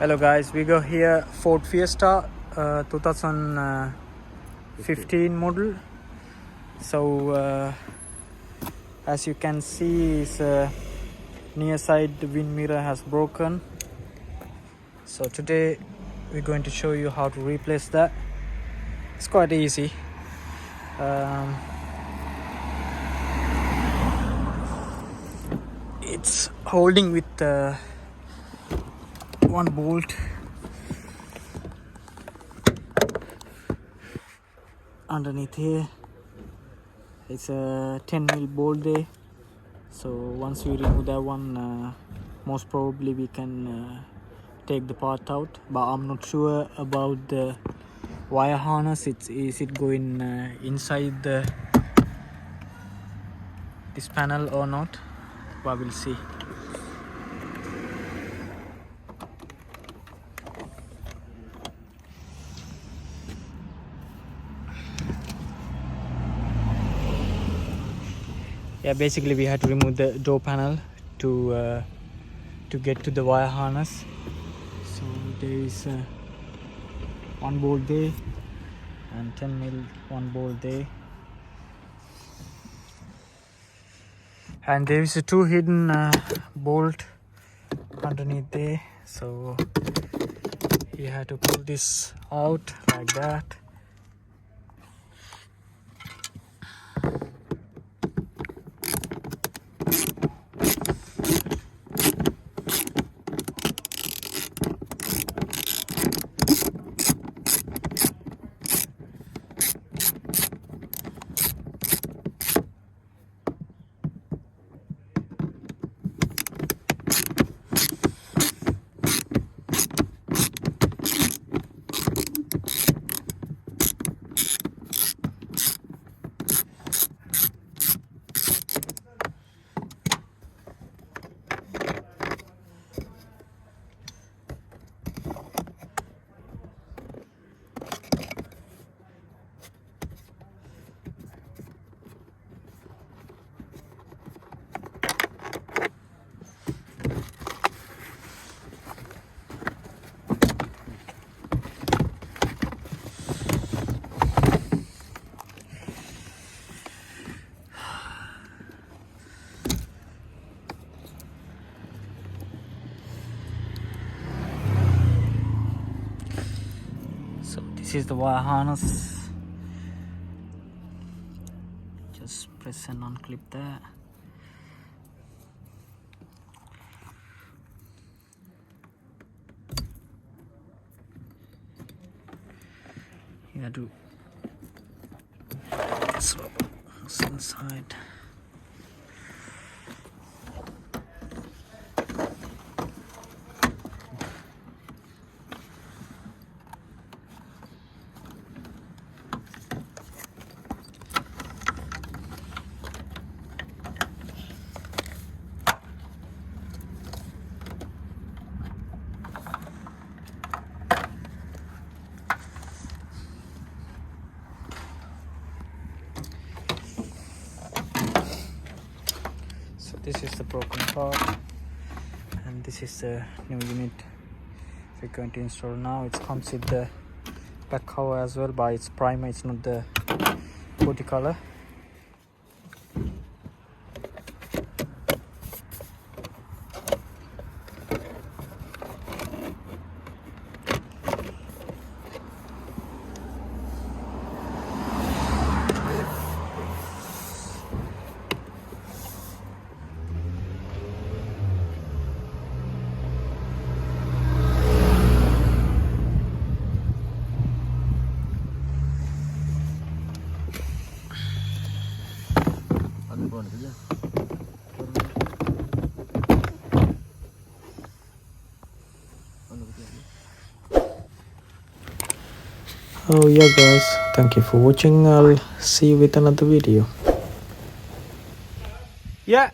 Hello guys, we go here Ford Fiesta 2015 model. So as you can see, is near side the wind mirror has broken. So today we're going to show you how to replace that. It's quite easy. It's holding with one bolt underneath here. It's a 10mm bolt there, so once we remove that one, most probably we can take the part out, but I'm not sure about the wire harness. Is it going inside this panel or not, but we'll see. Yeah, basically we had to remove the door panel to get to the wire harness. So there is one bolt there and 10mm one bolt there, and there is a two hidden bolt underneath there. So you have to pull this out like that. So this is the wire harness. Just press and unclip that. You have to swap this inside. This is the broken part, and this is the new unit we're going to install now. It comes with the back cover as well, but it's primer, it's not the body color. Oh yeah guys, thank you for watching. I'll see you with another video. Yeah.